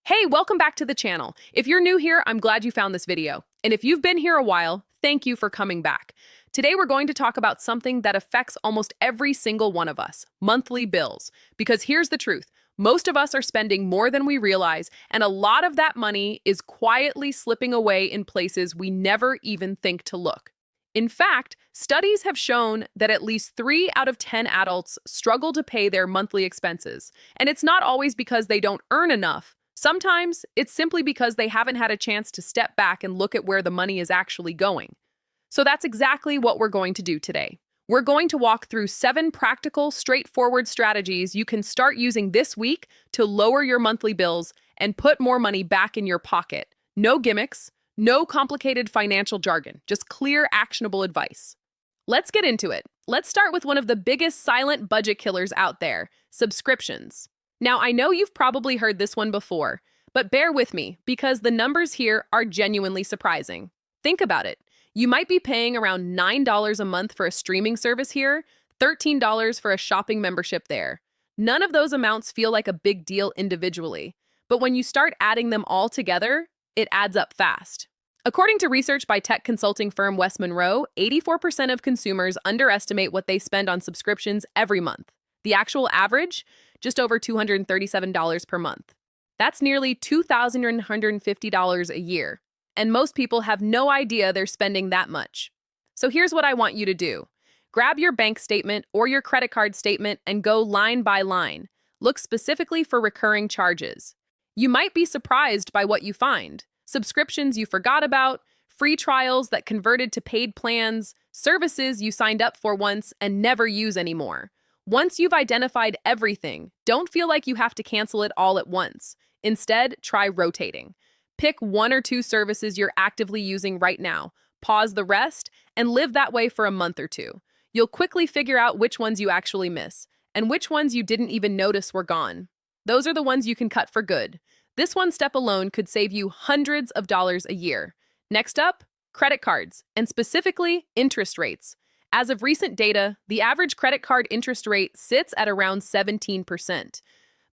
Hey, welcome back to the channel. If you're new here, I'm glad you found this video. And if you've been here a while, thank you for coming back. Today, we're going to talk about something that affects almost every single one of us, monthly bills. Because here's the truth. Most of us are spending more than we realize, and a lot of that money is quietly slipping away in places we never even think to look. In fact, studies have shown that at least 3 out of 10 adults struggle to pay their monthly expenses. And it's not always because they don't earn enough. Sometimes it's simply because they haven't had a chance to step back and look at where the money is actually going. So that's exactly what we're going to do today. We're going to walk through 7 practical, straightforward strategies you can start using this week to lower your monthly bills and put more money back in your pocket. No gimmicks, no complicated financial jargon, just clear, actionable advice. Let's get into it. Let's start with one of the biggest silent budget killers out there, subscriptions. Now, I know you've probably heard this one before, but bear with me because the numbers here are genuinely surprising. Think about it. You might be paying around $9 a month for a streaming service here, $13 for a shopping membership there. None of those amounts feel like a big deal individually, but when you start adding them all together, it adds up fast. According to research by tech consulting firm West Monroe, 84% of consumers underestimate what they spend on subscriptions every month. The actual average? Just over $237 per month. That's nearly $2,150 a year, and most people have no idea they're spending that much. So here's what I want you to do. Grab your bank statement or your credit card statement and go line by line. Look specifically for recurring charges. You might be surprised by what you find. Subscriptions you forgot about, free trials that converted to paid plans, services you signed up for once and never use anymore. Once you've identified everything, don't feel like you have to cancel it all at once. Instead, try rotating. Pick 1 or 2 services you're actively using right now, pause the rest, and live that way for a month or 2. You'll quickly figure out which ones you actually miss, and which ones you didn't even notice were gone. Those are the ones you can cut for good. This one step alone could save you hundreds of dollars a year. Next up, credit cards, and specifically interest rates. As of recent data, the average credit card interest rate sits at around 17%.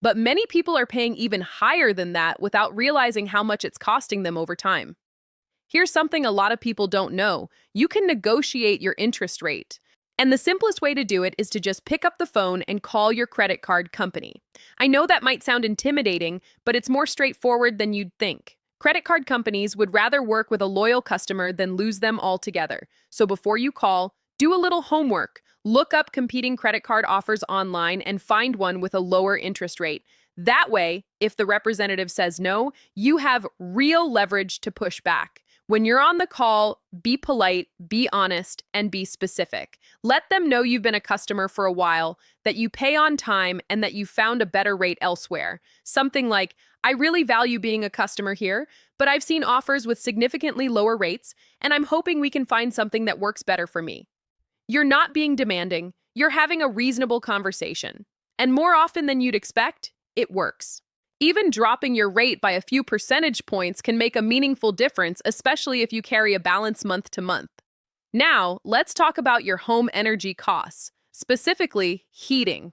But many people are paying even higher than that without realizing how much it's costing them over time. Here's something a lot of people don't know. You can negotiate your interest rate. And the simplest way to do it is to just pick up the phone and call your credit card company. I know that might sound intimidating, but it's more straightforward than you'd think. Credit card companies would rather work with a loyal customer than lose them altogether. So before you call, do a little homework. Look up competing credit card offers online and find one with a lower interest rate. That way, if the representative says no, you have real leverage to push back. When you're on the call, be polite, be honest, and be specific. Let them know you've been a customer for a while, that you pay on time, and that you found a better rate elsewhere. Something like, I really value being a customer here, but I've seen offers with significantly lower rates, and I'm hoping we can find something that works better for me. You're not being demanding, you're having a reasonable conversation. And more often than you'd expect, it works. Even dropping your rate by a few percentage points can make a meaningful difference, especially if you carry a balance month to month. Now, let's talk about your home energy costs, specifically heating.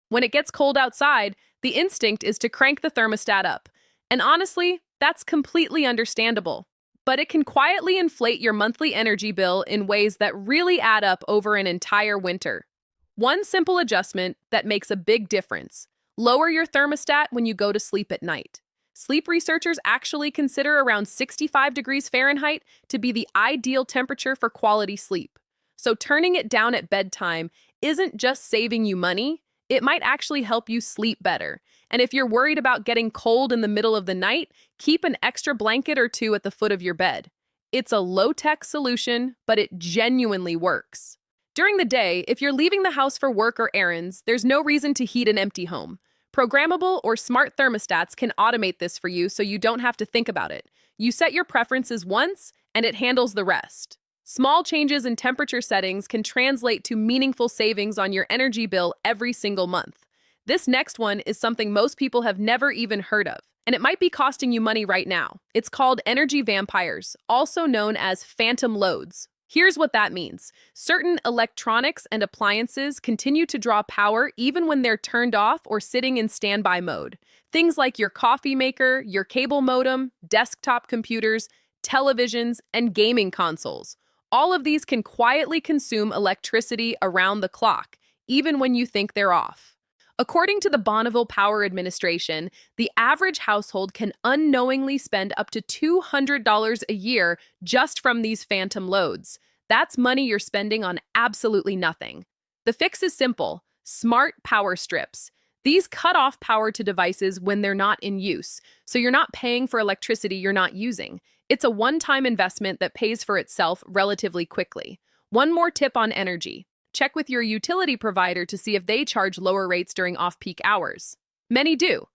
When it gets cold outside, the instinct is to crank the thermostat up. And honestly, that's completely understandable. But it can quietly inflate your monthly energy bill in ways that really add up over an entire winter. One simple adjustment that makes a big difference. Lower your thermostat when you go to sleep at night. Sleep researchers actually consider around 65 degrees Fahrenheit to be the ideal temperature for quality sleep. So turning it down at bedtime isn't just saving you money, it might actually help you sleep better. And if you're worried about getting cold in the middle of the night, keep an extra blanket or 2 at the foot of your bed. It's a low-tech solution, but it genuinely works. During the day, if you're leaving the house for work or errands, there's no reason to heat an empty home. Programmable or smart thermostats can automate this for you so you don't have to think about it. You set your preferences once, and it handles the rest. Small changes in temperature settings can translate to meaningful savings on your energy bill every single month. This next one is something most people have never even heard of, and it might be costing you money right now. It's called energy vampires, also known as phantom loads. Here's what that means. Certain electronics and appliances continue to draw power even when they're turned off or sitting in standby mode. Things like your coffee maker, your cable modem, desktop computers, televisions, and gaming consoles. All of these can quietly consume electricity around the clock, even when you think they're off. According to the Bonneville Power Administration, the average household can unknowingly spend up to $200 a year just from these phantom loads. That's money you're spending on absolutely nothing. The fix is simple: smart power strips. These cut off power to devices when they're not in use, so you're not paying for electricity you're not using. It's a one-time investment that pays for itself relatively quickly. One more tip on energy: check with your utility provider to see if they charge lower rates during off-peak hours. Many do.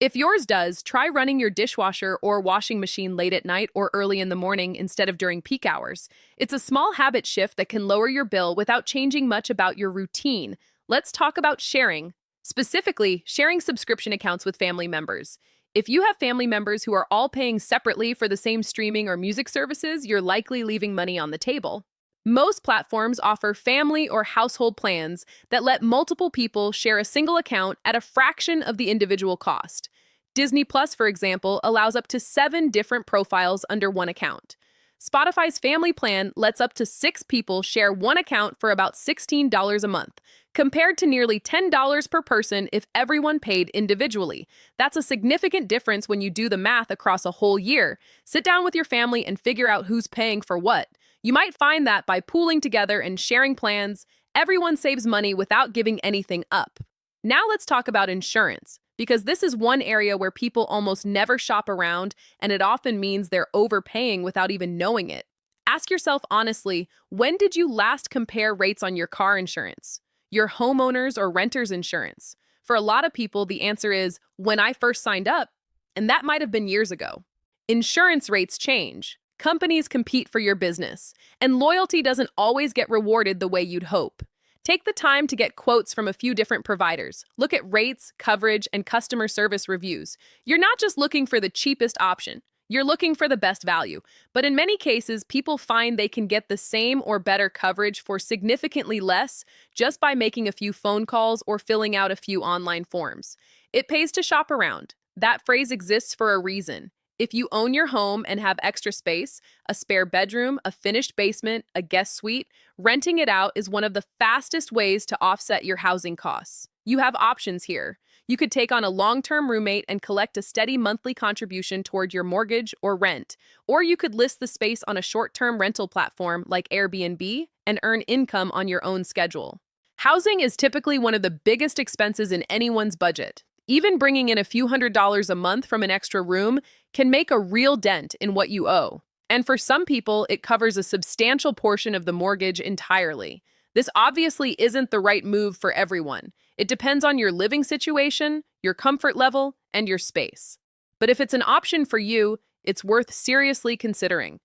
If yours does, try running your dishwasher or washing machine late at night or early in the morning instead of during peak hours. It's a small habit shift that can lower your bill without changing much about your routine. Let's talk about sharing. Specifically, sharing subscription accounts with family members. If you have family members who are all paying separately for the same streaming or music services, you're likely leaving money on the table. Most platforms offer family or household plans that let multiple people share a single account at a fraction of the individual cost. Disney Plus, for example, allows up to 7 different profiles under one account. Spotify's family plan lets up to 6 people share one account for about $16 a month, compared to nearly $10 per person if everyone paid individually. That's a significant difference when you do the math across a whole year. Sit down with your family and figure out who's paying for what. You might find that by pooling together and sharing plans, everyone saves money without giving anything up. Now let's talk about insurance, because this is one area where people almost never shop around, and it often means they're overpaying without even knowing it. Ask yourself honestly, when did you last compare rates on your car insurance, your homeowner's or renter's insurance? For a lot of people, the answer is when I first signed up, and that might have been years ago. Insurance rates change. Companies compete for your business, and loyalty doesn't always get rewarded the way you'd hope. Take the time to get quotes from a few different providers. Look at rates, coverage, and customer service reviews. You're not just looking for the cheapest option. You're looking for the best value. But in many cases, people find they can get the same or better coverage for significantly less just by making a few phone calls or filling out a few online forms. It pays to shop around. That phrase exists for a reason. If you own your home and have extra space, a spare bedroom, a finished basement, a guest suite, renting it out is one of the fastest ways to offset your housing costs. You have options here. You could take on a long-term roommate and collect a steady monthly contribution toward your mortgage or rent, or you could list the space on a short-term rental platform like Airbnb and earn income on your own schedule. Housing is typically one of the biggest expenses in anyone's budget. Even bringing in a few $100s a month from an extra room can make a real dent in what you owe. And for some people, it covers a substantial portion of the mortgage entirely. This obviously isn't the right move for everyone. It depends on your living situation, your comfort level, and your space. But if it's an option for you, it's worth seriously considering.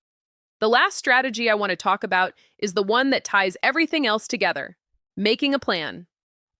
The last strategy I want to talk about is the one that ties everything else together: making a plan.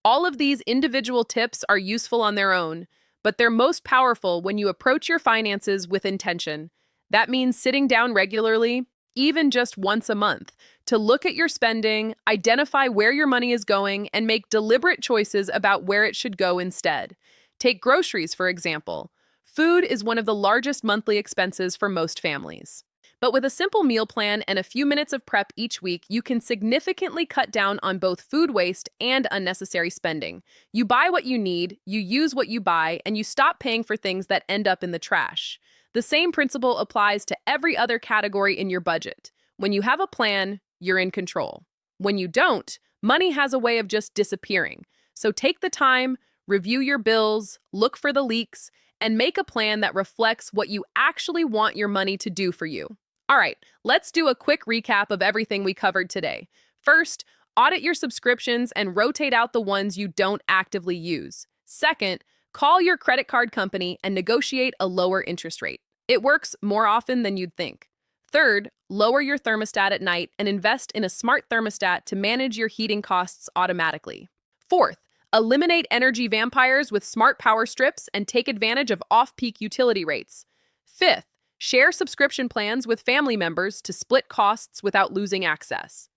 All of these individual tips are useful on their own, but they're most powerful when you approach your finances with intention. That means sitting down regularly, even just once a month, to look at your spending, identify where your money is going, and make deliberate choices about where it should go instead. Take groceries, for example. Food is one of the largest monthly expenses for most families. But with a simple meal plan and a few minutes of prep each week, you can significantly cut down on both food waste and unnecessary spending. You buy what you need, you use what you buy, and you stop paying for things that end up in the trash. The same principle applies to every other category in your budget. When you have a plan, you're in control. When you don't, money has a way of just disappearing. So take the time, review your bills, look for the leaks, and make a plan that reflects what you actually want your money to do for you. All right, let's do a quick recap of everything we covered today. First, audit your subscriptions and rotate out the ones you don't actively use. Second, call your credit card company and negotiate a lower interest rate. It works more often than you'd think. Third, lower your thermostat at night and invest in a smart thermostat to manage your heating costs automatically. Fourth, eliminate energy vampires with smart power strips and take advantage of off-peak utility rates. Fifth, share subscription plans with family members to split costs without losing access.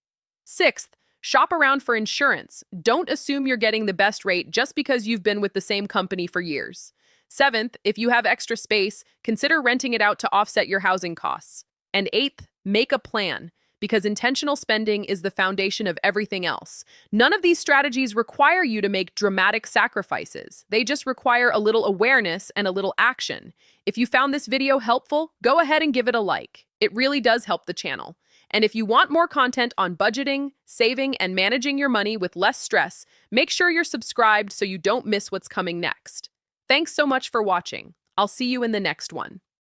Sixth, shop around for insurance. Don't assume you're getting the best rate just because you've been with the same company for years. Seventh, if you have extra space, consider renting it out to offset your housing costs. And eighth, make a plan, because intentional spending is the foundation of everything else. None of these strategies require you to make dramatic sacrifices. They just require a little awareness and a little action. If you found this video helpful, go ahead and give it a like. It really does help the channel. And if you want more content on budgeting, saving, and managing your money with less stress, make sure you're subscribed so you don't miss what's coming next. Thanks so much for watching. I'll see you in the next one.